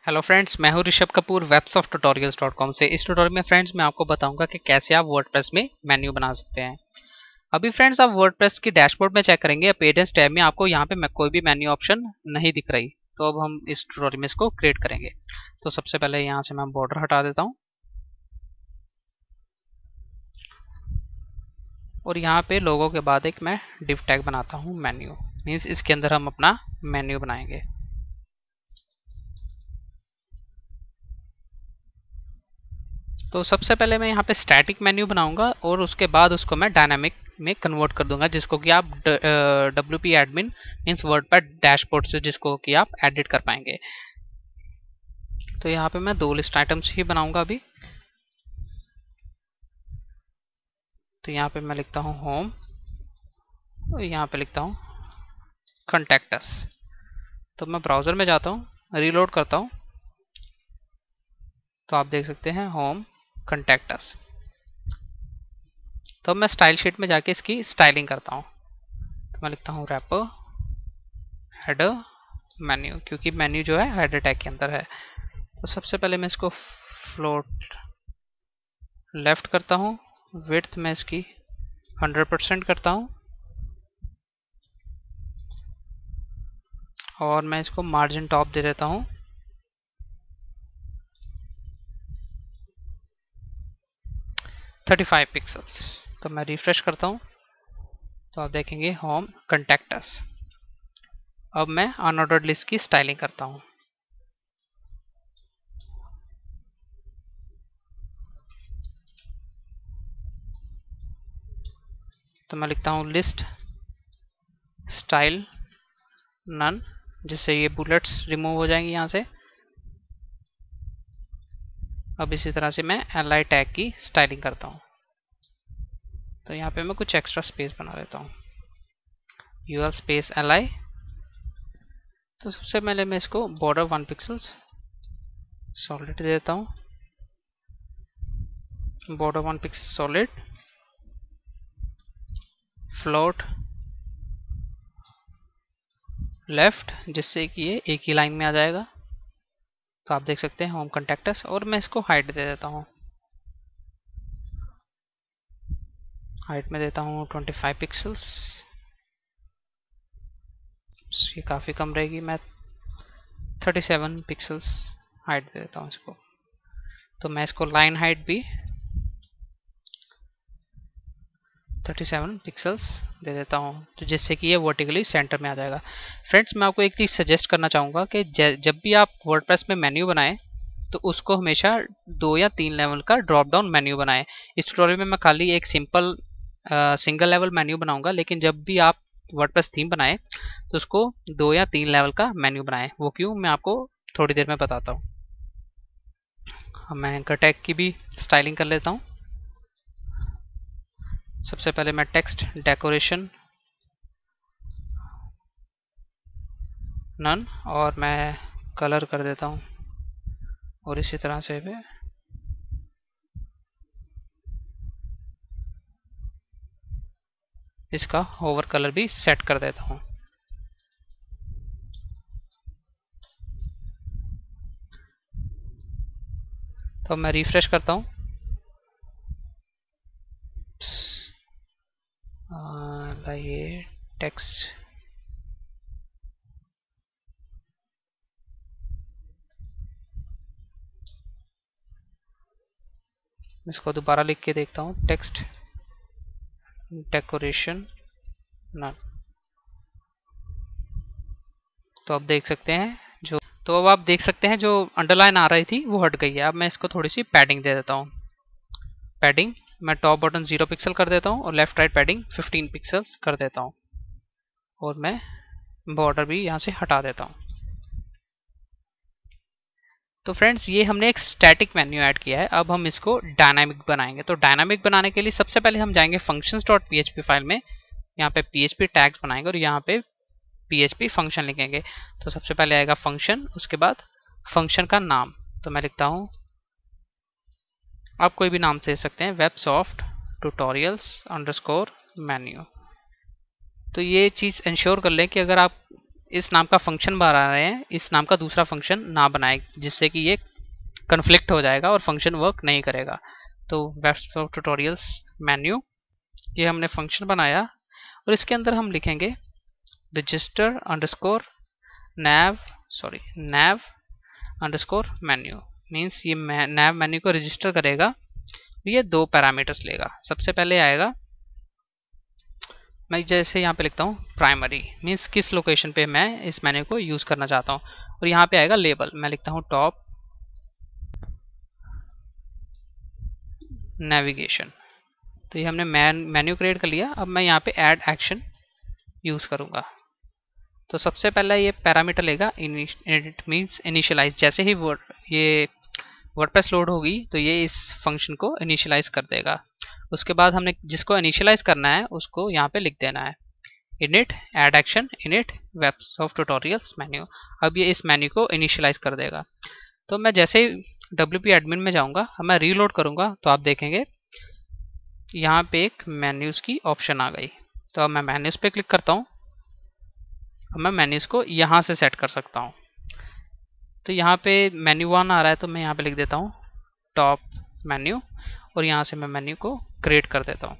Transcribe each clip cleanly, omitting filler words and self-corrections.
Hello friends, मैं हूं Rishabh Kapoor websofttutorials.com से। इस ट्यूटोरियल में फ्रेंड्स मैं आपको बताऊंगा कि कैसे आप वर्डप्रेस में मेन्यू बना सकते हैं। अभी फ्रेंड्स आप वर्डप्रेस की डैशबोर्ड में चेक करेंगे, अपीयरेंस टैब में आपको यहाँ पे कोई भी मेन्यू ऑप्शन नहीं दिख रही। तो अब हम इस ट्यूटोरियल में इसको क्रिएट करेंगे। तो सबसे पहले यहाँ से मैं बॉर्डर हटा देता हूँ और यहाँ पे लोगो के बाद एक मैं डिव टैग बनाता हूँ मेन्यू, मीन्स इसके अंदर हम अपना मेन्यू बनाएंगे। तो सबसे पहले मैं यहाँ पे स्टैटिक मेन्यू बनाऊंगा और उसके बाद उसको मैं डायनामिक में कन्वर्ट कर दूंगा, जिसको कि आप WP admin means WordPad dashboard से जिसको कि आप एडिट कर पाएंगे। तो यहाँ पे मैं 2 लिस्ट आइटम्स ही बनाऊंगा अभी। तो यहाँ पे मैं लिखता हूँ होम और यहाँ पे लिखता हूँ कॉन्टैक्ट अस। तो मैं ब्राउजर में जाता हूँ, रीलोड करता हूँ, तो आप देख सकते हैं होम कॉन्टैक्ट अस। तो मैं स्टाइल शीट में जाके इसकी स्टाइलिंग करता हूँ। तो मैं लिखता हूँ रैपर हेडर मेन्यू, क्योंकि मेन्यू जो है हेडर टैग के अंदर है। तो सबसे पहले मैं इसको फ्लोट लेफ्ट करता हूँ, विड्थ में इसकी 100% करता हूँ और मैं इसको मार्जिन टॉप दे देता हूँ 35 पिक्सल्स। तो मैं रिफ्रेश करता हूँ तो आप देखेंगे होम कॉन्टैक्ट अस। अब मैं अनऑर्डर्ड लिस्ट की स्टाइलिंग करता हूँ। तो मैं लिखता हूँ लिस्ट स्टाइल नन, जिससे ये बुलेट्स रिमूव हो जाएंगी यहाँ से। अब इसी तरह से मैं li टैग की स्टाइलिंग करता हूँ। तो यहाँ पे मैं कुछ एक्स्ट्रा स्पेस बना लेता हूँ, ul स्पेस li। तो सबसे पहले मैं इसको बॉर्डर 1 पिक्सल्स सॉलिड दे देता हूँ, border 1 pixel solid, float left, जिससे कि ये एक ही लाइन में आ जाएगा। तो आप देख सकते हैं होम कॉन्टैक्ट अस। और मैं इसको हाइट दे देता हूँ, हाइट में देता हूँ 25 पिक्सल्स। ये काफ़ी कम रहेगी, मैं 37 पिक्सल्स हाइट दे देता हूँ इसको। तो मैं इसको लाइन हाइट भी 37 पिक्सल्स दे देता हूँ, तो जिससे कि ये वर्टिकली सेंटर में आ जाएगा। फ्रेंड्स, मैं आपको एक चीज़ सजेस्ट करना चाहूँगा कि जब भी आप वर्डप्रेस में मेन्यू बनाएं तो उसको हमेशा 2 या 3 लेवल का ड्रॉप डाउन मेन्यू बनाएं। इस ट्यूटोरियल में मैं खाली एक सिंपल सिंगल लेवल मेन्यू बनाऊंगा, लेकिन जब भी आप वर्डप्रेस थीम बनाएं तो उसको 2 या 3 लेवल का मेन्यू बनाएं। वो क्यों, मैं आपको थोड़ी देर में बताता हूँ। मैं एंकर टैग की भी स्टाइलिंग कर लेता हूँ। सबसे पहले मैं टेक्स्ट डेकोरेशन नन और मैं कलर कर देता हूँ, और इसी तरह से मैं इसका ओवर कलर भी सेट कर देता हूँ। तो मैं रिफ्रेश करता हूँ, ये टेक्स्ट इसको दोबारा लिख के देखता हूँ, टेक्स्ट डेकोरेशन नन। तो अब देख सकते हैं अब आप देख सकते हैं जो अंडरलाइन आ रही थी वो हट गई है। अब मैं इसको थोड़ी सी पैडिंग दे देता हूँ। पैडिंग मैं टॉप बटन 0 पिक्सल कर देता हूँ और लेफ्ट राइट पैडिंग 15 पिक्सल्स कर देता हूँ, और मैं बॉर्डर भी यहाँ से हटा देता हूँ। तो फ्रेंड्स, ये हमने एक स्टैटिक मेन्यू ऐड किया है। अब हम इसको डायनामिक बनाएंगे। तो डायनामिक बनाने के लिए सबसे पहले हम जाएंगे functions.php फाइल में, यहाँ पे PHP टैग्स बनाएंगे और यहाँ पे PHP फंक्शन लिखेंगे। तो सबसे पहले आएगा फंक्शन, उसके बाद फंक्शन का नाम। तो मैं लिखता हूँ, आप कोई भी नाम दे सकते हैं, वेबसॉफ्ट ट्यूटोरियल्स अंडरस्कोर मेन्यू। तो ये चीज़ इंश्योर कर लें कि अगर आप इस नाम का फंक्शन बना रहे हैं, इस नाम का दूसरा फंक्शन ना बनाए, जिससे कि ये कन्फ्लिक्ट हो जाएगा और फंक्शन वर्क नहीं करेगा। तो वेब ऑफ ट्यूटोरियल्स मेन्यू, ये हमने फंक्शन बनाया और इसके अंदर हम लिखेंगे register underscore nav underscore menu. Means ये nav मेन्यू को रजिस्टर करेगा। ये 2 पैरामीटर्स लेगा। सबसे पहले आएगा, मैं जैसे यहाँ पे लिखता हूँ प्राइमरी, मीन्स किस लोकेशन पे मैं इस मेन्यू को यूज करना चाहता हूँ, और यहाँ पे आएगा लेबल, मैं लिखता हूँ टॉप नेविगेशन। तो ये हमने मेन्यू क्रिएट कर लिया। अब मैं यहाँ पे ऐड एक्शन यूज करूंगा। तो सबसे पहला ये पैरामीटर लेगा इनिट, मीन्स इनिशियलाइज। जैसे ही ये वर्डप्रेस लोड होगी तो ये इस फंक्शन को इनिशियलाइज कर देगा। उसके बाद हमने जिसको इनिशियलाइज करना है उसको यहाँ पे लिख देना है init add action init web of tutorials menu. अब ये इस मेन्यू को इनिशियलाइज कर देगा। तो मैं जैसे ही WP एडमिन में जाऊंगा, अब मैं रीलोड करूंगा तो आप देखेंगे यहाँ पे एक मेन्यूज की ऑप्शन आ गई। तो अब मैं मेन्यूज पे क्लिक करता हूँ। अब मैं मेन्यूज को यहाँ से सेट कर सकता हूँ। तो यहाँ पे मेन्यू 1 आ रहा है, तो मैं यहाँ पे लिख देता हूँ टॉप मेन्यू, और यहाँ से मैं मेन्यू को क्रिएट कर देता हूँ।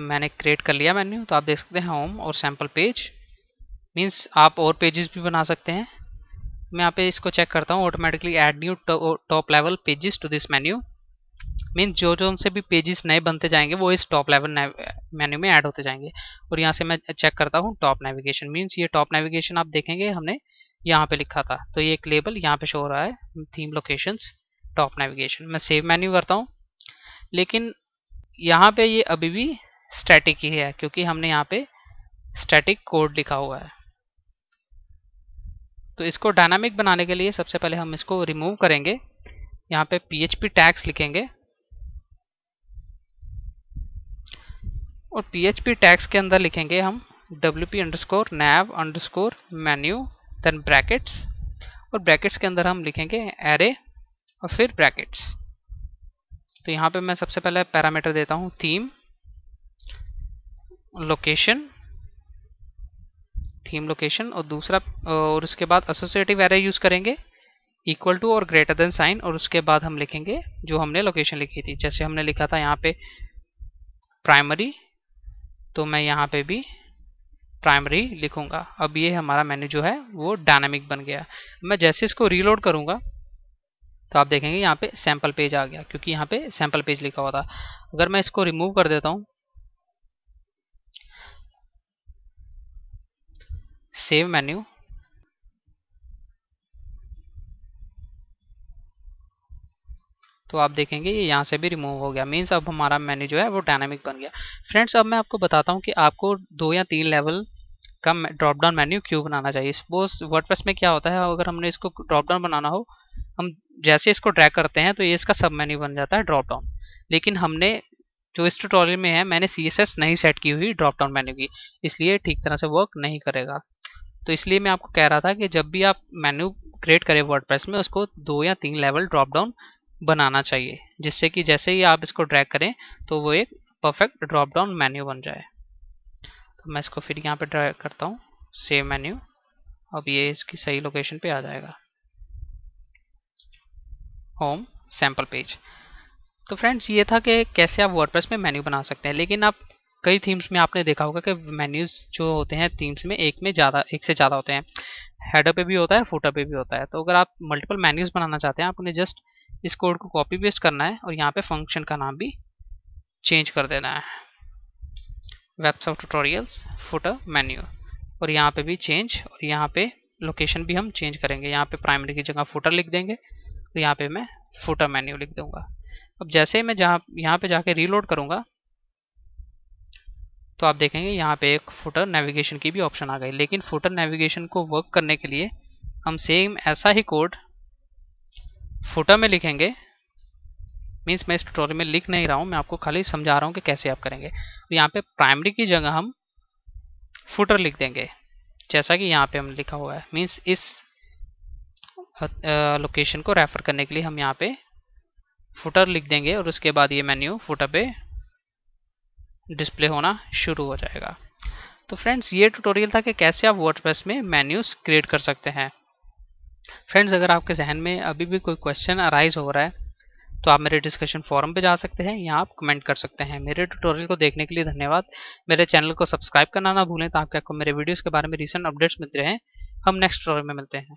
मैंने क्रिएट कर लिया मेन्यू। तो आप देख सकते हैं होम और सैम्पल पेज, मीन्स आप और पेजेस भी बना सकते हैं। मैं यहाँ पे इसको चेक करता हूँ, automatically add new top level pages to this menu. Means जो उनसे भी पेजेस नए बनते जाएंगे वो इस टॉप लेवल मेन्यू में ऐड होते जाएंगे। और यहाँ से मैं चेक करता हूँ टॉप नेविगेशन, मीन्स ये टॉप नेविगेशन आप देखेंगे हमने यहाँ पे लिखा था। तो ये एक लेबल यहाँ पे शो हो रहा है, थीम लोकेशंस टॉप नेविगेशन। मैं सेव मेन्यू करता हूँ, लेकिन यहाँ पे ये अभी भी स्टैटिक ही है, क्योंकि हमने यहाँ पे स्टैटिक कोड लिखा हुआ है। तो इसको डायनामिक बनाने के लिए सबसे पहले हम इसको रिमूव करेंगे। यहाँ पे PHP टैग्स लिखेंगे, और PHP टैग्स के अंदर लिखेंगे हम WP_nav_menu, देन ब्रैकेट्स, और ब्रैकेट्स के अंदर हम लिखेंगे एरे और फिर ब्रैकेट्स। तो यहाँ पे मैं सबसे पहले पैरामीटर देता हूँ थीम लोकेशन, और दूसरा, और उसके बाद एसोसिएटिव एरे यूज करेंगे इक्वल टू और ग्रेटर देन साइन, और उसके बाद हम लिखेंगे जो हमने लोकेशन लिखी थी। जैसे हमने लिखा था यहाँ पे प्राइमरी, तो मैं यहाँ पे भी प्राइमरी लिखूंगा। अब ये हमारा मेन्यू जो है वो डायनामिक बन गया। मैं जैसे इसको रीलोड करूंगा तो आप देखेंगे यहाँ पे सैंपल पेज आ गया, क्योंकि यहाँ पे सैंपल पेज लिखा हुआ था। अगर मैं इसको रिमूव कर देता हूँ, सेव मेन्यू, तो आप देखेंगे ये यहाँ से भी रिमूव हो गया। मीन्स अब हमारा मेन्यू जो है वो डायनामिक बन गया। फ्रेंड्स, अब मैं आपको बताता हूँ कि आपको 2 या 3 लेवल का ड्रॉप डाउन मेन्यू क्यों बनाना चाहिए। सपोज वर्डप्रेस में क्या होता है, अगर हमने इसको ड्रॉप डाउन बनाना हो, हम जैसे इसको ड्रैग करते हैं तो ये इसका सब मेन्यू बन जाता है ड्रॉप डाउन। लेकिन हमने जो इस ट्यूटोरियल में है, मैंने CSS नहीं सेट की हुई ड्रॉप डाउन मेन्यू की, इसलिए ठीक तरह से वर्क नहीं करेगा। तो इसलिए मैं आपको कह रहा था कि जब भी आप मेन्यू क्रिएट करें वर्डप्रेस में, उसको 2 या 3 लेवल ड्रॉप डाउन बनाना चाहिए, जिससे कि जैसे ही आप इसको ड्रैग करें तो वो एक परफेक्ट ड्रॉप डाउन मेन्यू बन जाए। तो मैं इसको फिर यहाँ पे ड्रैग करता हूँ, सेव मेन्यू। अब ये इसकी सही लोकेशन पे आ जाएगा, होम सैंपल पेज। तो फ्रेंड्स, ये था कि कैसे आप वर्डप्रेस में मेन्यू बना सकते हैं। लेकिन आप कई थीम्स में आपने देखा होगा कि मेन्यूज जो होते हैं थीम्स में एक से ज़्यादा होते हैं। हेडर पे भी होता है, फुटर पे भी होता है। तो अगर आप मल्टीपल मेन्यूज बनाना चाहते हैं, आपने जस्ट इस कोड को कॉपी पेस्ट करना है और यहाँ पे फंक्शन का नाम भी चेंज कर देना है, web of tutorials footer menu, और यहाँ पे भी चेंज, और यहाँ पे लोकेशन भी हम चेंज करेंगे। यहाँ पे प्राइमरी की जगह फुटर लिख देंगे, और यहाँ पे मैं फुटर मेन्यू लिख दूंगा। अब जैसे मैं यहाँ पे जाके रीलोड करूंगा तो आप देखेंगे यहाँ पे एक फुटर नेविगेशन की भी ऑप्शन आ गई। लेकिन फुटर नेविगेशन को वर्क करने के लिए हम सेम ऐसा ही कोड फुटर में लिखेंगे। मीन्स मैं इस ट्यूटोरियल में लिख नहीं रहा हूँ, मैं आपको खाली समझा रहा हूँ कि कैसे आप करेंगे। तो यहाँ पे प्राइमरी की जगह हम फुटर लिख देंगे, जैसा कि यहाँ पे हम लिखा हुआ है। मीन्स इस लोकेशन को रेफर करने के लिए हम यहाँ पे फुटर लिख देंगे, और उसके बाद ये मेन्यू फुटर पे डिस्प्ले होना शुरू हो जाएगा। तो फ्रेंड्स ये ट्यूटोरियल था कि कैसे आप वर्डप्रेस में मेन्यूज क्रिएट कर सकते हैं। फ्रेंड्स अगर आपके जहन में अभी भी कोई क्वेश्चन अराइज हो रहा है तो आप मेरे डिस्कशन फोरम पे जा सकते हैं, यहाँ आप कमेंट कर सकते हैं। मेरे ट्यूटोरियल को देखने के लिए धन्यवाद। मेरे चैनल को सब्सक्राइब करना ना भूलें ताकि आपको मेरे वीडियोस के बारे में रीसेंट अपडेट्स मिलते रहें। हम नेक्स्ट ट्यूटोरियल में मिलते हैं।